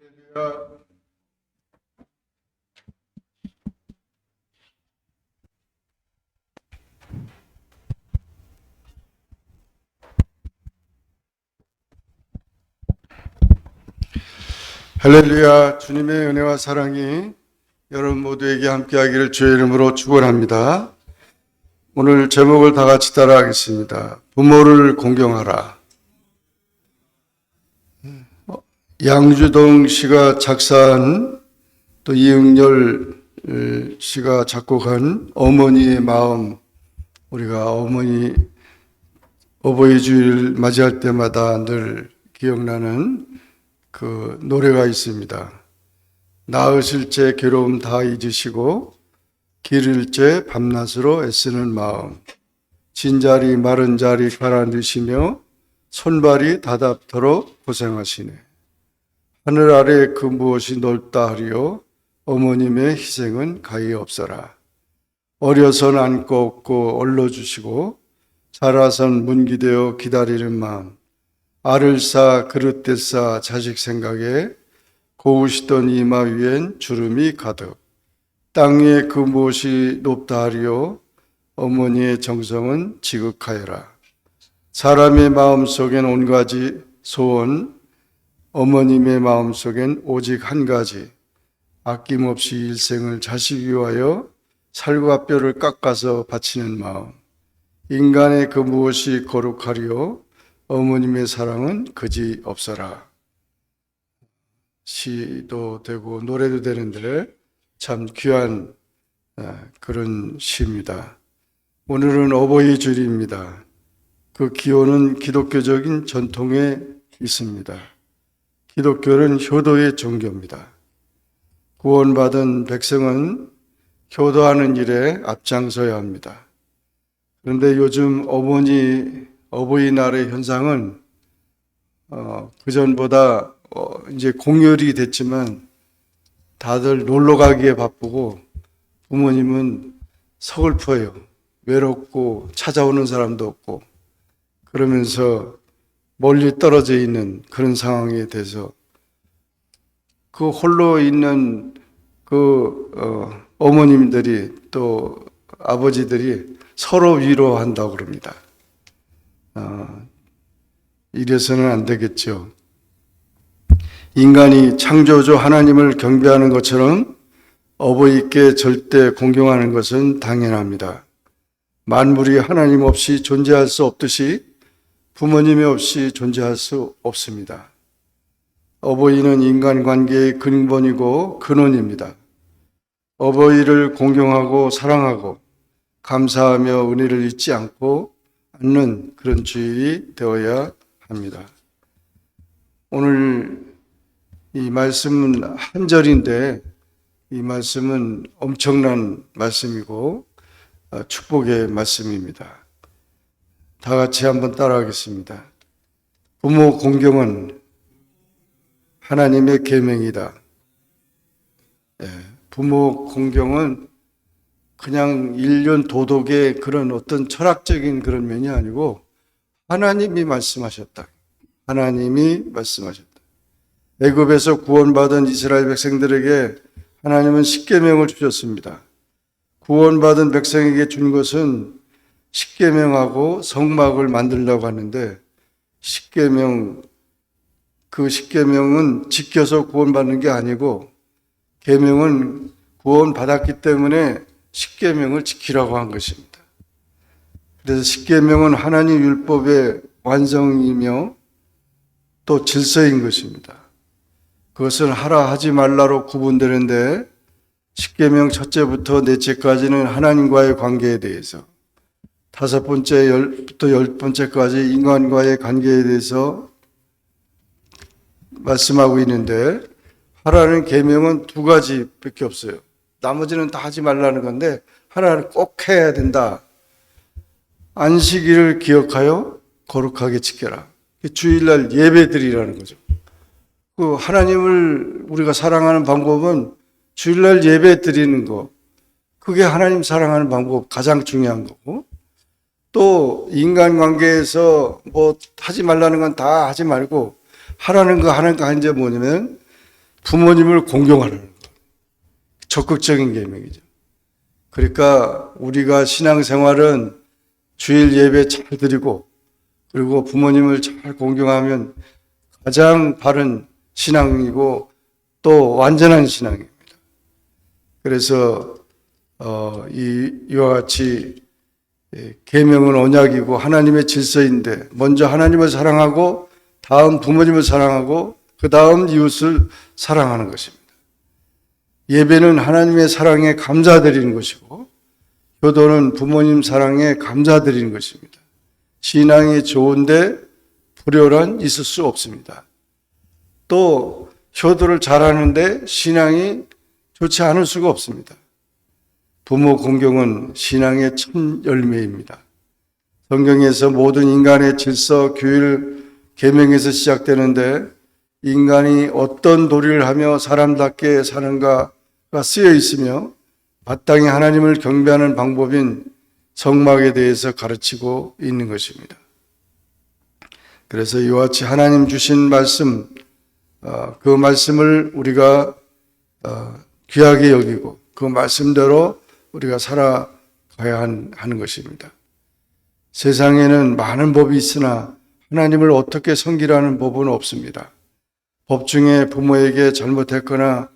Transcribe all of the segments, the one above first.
할렐루야. 할렐루야. 주님의 은혜와 사랑이 여러분 모두에게 함께하기를 주의 이름으로 축원합니다. 오늘 제목을 다 같이 따라하겠습니다. 부모를 공경하라. 양주동 씨가 작사한 또 이응열 씨가 작곡한 어머니의 마음, 우리가 어버이 주일 맞이할 때마다 늘 기억나는 그 노래가 있습니다. 낳으실 때 괴로움 다 잊으시고 기를 때 밤낮으로 애쓰는 마음, 진자리 마른 자리 갈아 넣으시며 손발이 다답도록 고생하시네. 하늘 아래 그 무엇이 넓다 하리요 어머님의 희생은 가히 없어라. 어려선 안고 업고 얼러주시고 자라선 문기되어 기다리는 마음, 알을 싸 그릇대 싸 자식 생각에 고우시던 이마 위엔 주름이 가득. 땅에 그 무엇이 높다 하리요 어머니의 정성은 지극하여라. 사람의 마음속엔 온 가지 소원, 어머님의 마음속엔 오직 한 가지, 아낌없이 일생을 자식 위하여 살과 뼈를 깎아서 바치는 마음. 인간의 그 무엇이 거룩하리요 어머님의 사랑은 그지 없어라. 시도 되고 노래도 되는데 참 귀한 그런 시입니다. 오늘은 어버이 주일입니다. 그 기원은 기독교적인 전통에 있습니다. 기독교는 효도의 종교입니다. 구원받은 백성은 효도하는 일에 앞장서야 합니다. 그런데 요즘 어버이날의 현상은 그전보다 이제 공휴일이 됐지만 다들 놀러 가기에 바쁘고 부모님은 서글퍼요. 외롭고 찾아오는 사람도 없고 그러면서 멀리 떨어져 있는 그런 상황에 대해서 그 홀로 있는 어머님들이 또 아버지들이 서로 위로한다고 그럽니다. 이래서는 안 되겠죠. 인간이 창조주 하나님을 경배하는 것처럼 어버이께 절대 공경하는 것은 당연합니다. 만물이 하나님 없이 존재할 수 없듯이 부모님이 없이 존재할 수 없습니다. 어버이는 인간관계의 근본이고 근원입니다. 어버이를 공경하고 사랑하고 감사하며 은혜를 잊지 않는 그런 주일이 되어야 합니다. 오늘 이 말씀은 한 절인데 이 말씀은 엄청난 말씀이고 축복의 말씀입니다. 다 같이 한번 따라하겠습니다. 부모 공경은 하나님의 계명이다. 부모 공경은 그냥 인륜 도덕의 그런 어떤 철학적인 그런 면이 아니고 하나님이 말씀하셨다. 하나님이 말씀하셨다. 애굽에서 구원받은 이스라엘 백성들에게 하나님은 십계명을 주셨습니다. 구원받은 백성에게 준 것은 십계명하고 성막을 만들려고 하는데 그 십계명은 지켜서 구원받는 게 아니고 계명은 구원받았기 때문에 십계명을 지키라고 한 것입니다. 그래서 십계명은 하나님 율법의 완성이며 또 질서인 것입니다. 그것은 하라 하지 말라로 구분되는데 십계명 첫째부터 넷째까지는 하나님과의 관계에 대해서, 다섯 번째부터 열 번째까지 인간과의 관계에 대해서 말씀하고 있는데 하라는 계명은 두 가지밖에 없어요. 나머지는 다 하지 말라는 건데 하나는 꼭 해야 된다. 안식일을 기억하여 거룩하게 지켜라. 주일날 예배 드리라는 거죠. 그 하나님을 우리가 사랑하는 방법은 주일날 예배 드리는 거. 그게 하나님 사랑하는 방법 가장 중요한 거고, 또 인간관계에서 뭐 하지 말라는 건 다 하지 말고 하라는 거 하는 게 이제 뭐냐면 부모님을 공경하는 것. 적극적인 계명이죠. 그러니까 우리가 신앙생활은 주일 예배 잘 드리고 그리고 부모님을 잘 공경하면 가장 바른 신앙이고 또 완전한 신앙입니다. 그래서 이와 같이 계명은 언약이고 하나님의 질서인데 먼저 하나님을 사랑하고 다음 부모님을 사랑하고 그 다음 이웃을 사랑하는 것입니다. 예배는 하나님의 사랑에 감사드리는 것이고 효도는 부모님 사랑에 감사드리는 것입니다. 신앙이 좋은데 불효란 있을 수 없습니다. 또 효도를 잘하는데 신앙이 좋지 않을 수가 없습니다. 부모 공경은 신앙의 첫 열매입니다. 성경에서 모든 인간의 질서, 규율, 계명에서 시작되는데 인간이 어떤 도리를 하며 사람답게 사는가가 쓰여 있으며 마땅히 하나님을 경배하는 방법인 성막에 대해서 가르치고 있는 것입니다. 그래서 이와 같이 하나님 주신 말씀, 그 말씀을 우리가 귀하게 여기고 그 말씀대로 우리가 살아가야 하는 것입니다. 세상에는 많은 법이 있으나 하나님을 어떻게 섬기라는 법은 없습니다. 법 중에 부모에게 잘못했거나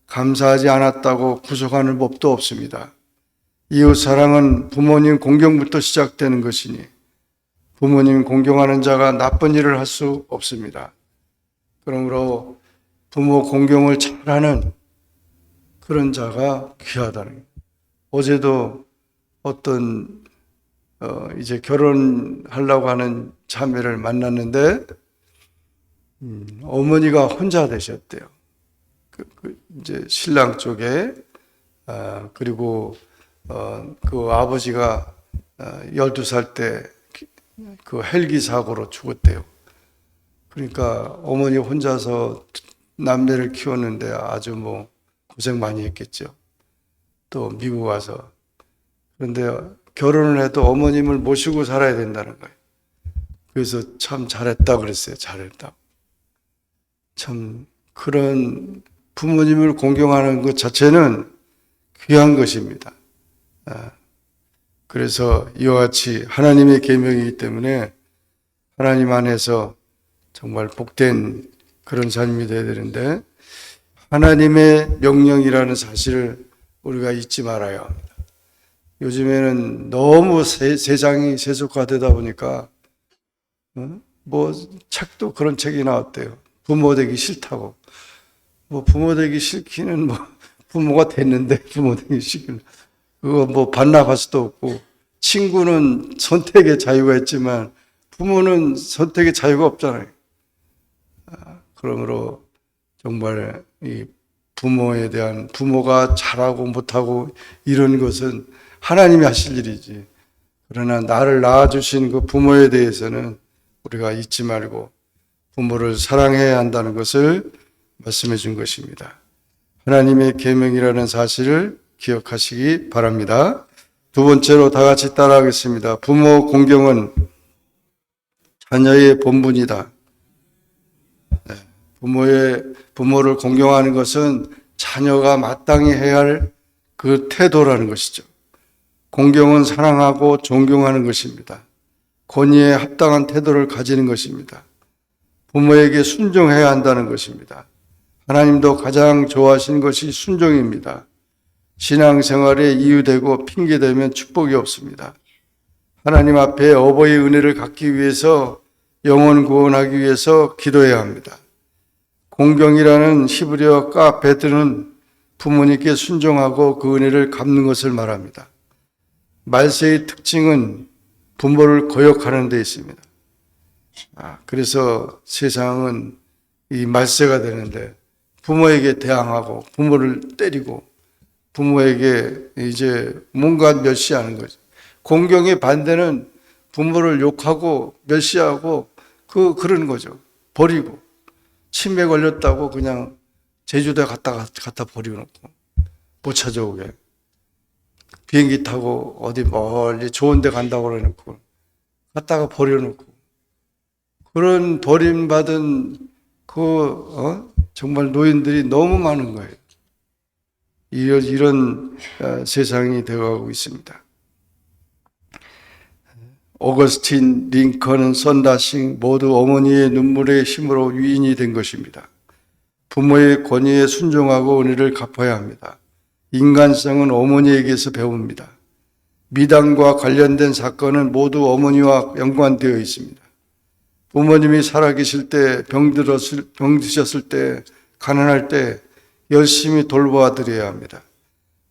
감사하지 않았다고 구속하는 법도 없습니다. 이웃 사랑은 부모님 공경부터 시작되는 것이니 부모님 공경하는 자가 나쁜 일을 할 수 없습니다. 그러므로 부모 공경을 잘하는 그런 자가 귀하다는 거예요. 어제도 어떤 이제 결혼하려고 하는 자매를 만났는데 어머니가 혼자 되셨대요. 이제 신랑 쪽에 그리고 그 아버지가 12살 때 그 헬기 사고로 죽었대요. 그러니까 어머니 혼자서 남매를 키웠는데 아주 뭐 고생 많이 했겠죠. 또 미국 와서. 그런데 결혼을 해도 어머님을 모시고 살아야 된다는 거예요. 그래서 참 잘했다 그랬어요. 잘했다. 참 그런 부모님을 공경하는 것 자체는 귀한 것입니다. 그래서 이와 같이 하나님의 계명이기 때문에 하나님 안에서 정말 복된 그런 삶이 되어야 되는데 하나님의 명령이라는 사실을 우리가 잊지 말아야 합니다. 요즘에는 너무 세상이 세속화되다 보니까 뭐 책도 그런 책이 나왔대요. 부모 되기 싫다고. 뭐 부모 되기 싫기는 뭐 부모가 됐는데 부모 되기 싫기는 그거 뭐 반납할 수도 없고 친구는 선택의 자유가 있지만 부모는 선택의 자유가 없잖아요. 그러므로 정말 이 부모에 대한 부모가 잘하고 못하고 이런 것은 하나님이 하실 일이지. 그러나 나를 낳아주신 그 부모에 대해서는 우리가 잊지 말고 부모를 사랑해야 한다는 것을 말씀해 준 것입니다. 하나님의 계명이라는 사실을 기억하시기 바랍니다. 두 번째로 다 같이 따라하겠습니다. 부모 공경은 자녀의 본분이다. 네. 부모를 공경하는 것은 자녀가 마땅히 해야 할 그 태도라는 것이죠. 공경은 사랑하고 존경하는 것입니다. 권위에 합당한 태도를 가지는 것입니다. 부모에게 순종해야 한다는 것입니다. 하나님도 가장 좋아하시는 것이 순종입니다. 신앙생활에 이유되고 핑계대면 축복이 없습니다. 하나님 앞에 어버이의 은혜를 갖기 위해서 영혼 구원하기 위해서 기도해야 합니다. 공경이라는 히브리어 까베드는 부모님께 순종하고 그 은혜를 갚는 것을 말합니다. 말세의 특징은 부모를 거역하는 데 있습니다. 그래서 세상은 이 말세가 되는데 부모에게 대항하고 부모를 때리고 부모에게 이제 뭔가 멸시하는 거죠. 공경의 반대는 부모를 욕하고 멸시하고 그런 거죠. 버리고 치매 걸렸다고 그냥 제주도에 갖다 버려놓고 못 찾아오게 비행기 타고 어디 멀리 좋은 데 간다고 그래놓고 갖다가 버려놓고 그런 버림받은 정말 노인들이 너무 많은 거예요. 이런 세상이 되어가고 있습니다. 오거스틴, 링컨, 선다싱 모두 어머니의 눈물의 힘으로 위인이 된 것입니다. 부모의 권위에 순종하고 은혜를 갚아야 합니다. 인간성은 어머니에게서 배웁니다. 미담과 관련된 사건은 모두 어머니와 연관되어 있습니다. 부모님이 살아계실 때, 병 드셨을 때, 가난할 때 열심히 돌보아 드려야 합니다.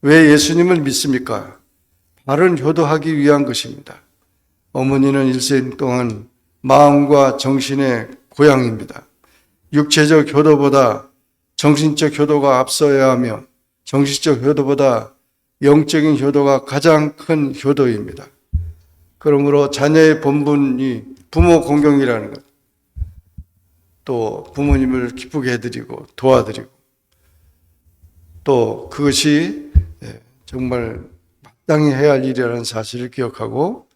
왜 예수님을 믿습니까? 바른 효도하기 위한 것입니다. 어머니는 일생 동안 마음과 정신의 고향입니다. 육체적 효도보다 정신적 효도가 앞서야 하며 정신적 효도보다 영적인 효도가 가장 큰 효도입니다. 그러므로 자녀의 본분이 부모 공경이라는 것, 또 부모님을 기쁘게 해드리고 도와드리고, 또 그것이 정말 마땅히 해야 할 일이라는 사실을 기억하고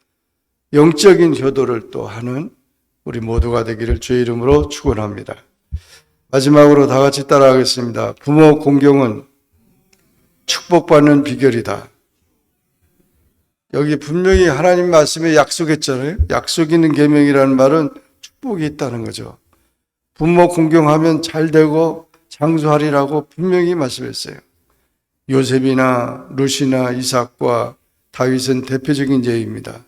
영적인 효도를 또 하는 우리 모두가 되기를 주의 이름으로 축원합니다. 마지막으로 다 같이 따라하겠습니다. 부모 공경은 축복받는 비결이다. 여기 분명히 하나님 말씀에 약속했잖아요. 약속 있는 계명이라는 말은 축복이 있다는 거죠. 부모 공경하면 잘 되고 장수하리라고 분명히 말씀했어요. 요셉이나 룻이나 이삭과 다윗은 대표적인 예입니다.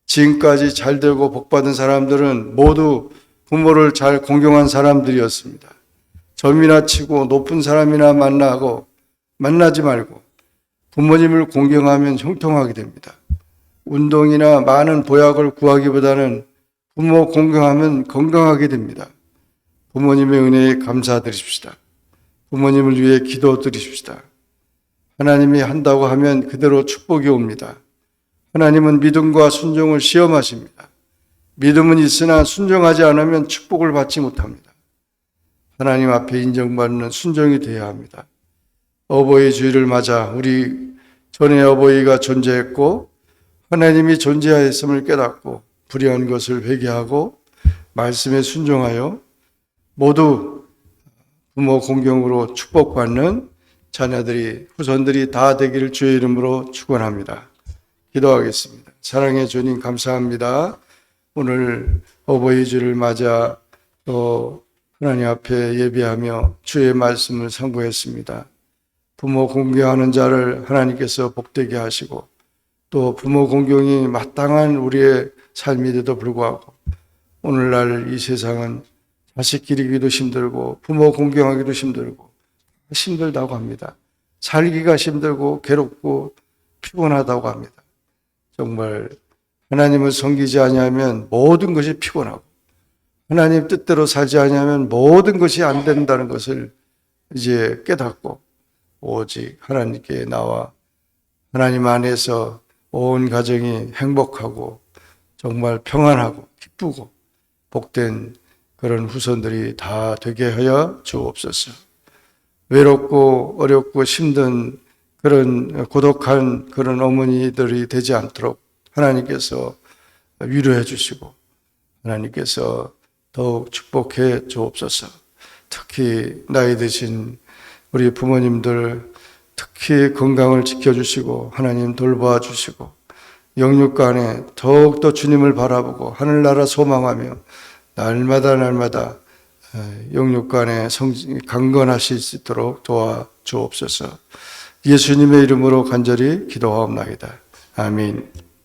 지금까지 잘 되고 복받은 사람들은 모두 부모를 잘 공경한 사람들이었습니다. 점이나 치고 높은 사람이나 만나지 말고 부모님을 공경하면 형통하게 됩니다. 운동이나 많은 보약을 구하기보다는 부모 공경하면 건강하게 됩니다. 부모님의 은혜에 감사드리십시다. 부모님을 위해 기도드리십시다. 하나님이 한다고 하면 그대로 축복이 옵니다. 하나님은 믿음과 순종을 시험하십니다. 믿음은 있으나 순종하지 않으면 축복을 받지 못합니다. 하나님 앞에 인정받는 순종이 되어야 합니다. 어버이 주일을 맞아 우리 전에 어버이가 존재했고 하나님이 존재하였음을 깨닫고 불의한 것을 회개하고 말씀에 순종하여 모두 부모 공경으로 축복받는 자녀들이, 후손들이 다 되기를 주의 이름으로 축원합니다. 기도하겠습니다. 사랑의 주님 감사합니다. 오늘 어버이 주를 맞아 또 하나님 앞에 예배하며 주의 말씀을 상고했습니다. 부모 공경하는 자를 하나님께서 복되게 하시고 또 부모 공경이 마땅한 우리의 삶인데도 불구하고 오늘날 이 세상은 자식 기르기도 힘들고 부모 공경하기도 힘들다고 합니다. 살기가 힘들고 괴롭고 피곤하다고 합니다. 정말 하나님을 섬기지 아니하면 모든 것이 피곤하고 하나님 뜻대로 살지 아니하면 모든 것이 안 된다는 것을 이제 깨닫고 오직 하나님께 나와 하나님 안에서 온 가정이 행복하고 정말 평안하고 기쁘고 복된 그런 후손들이 다 되게 하여 주옵소서. 외롭고 어렵고 힘든 그런 고독한 그런 어머니들이 되지 않도록 하나님께서 위로해 주시고 하나님께서 더욱 축복해 주옵소서. 특히 나이 드신 우리 부모님들 특히 건강을 지켜주시고 하나님 돌보아 주시고 영육간에 더욱더 주님을 바라보고 하늘나라 소망하며 날마다 영육간에 강건하실 수 있도록 도와 주옵소서. 예수님의 이름으로 간절히 기도하옵나이다. 아멘.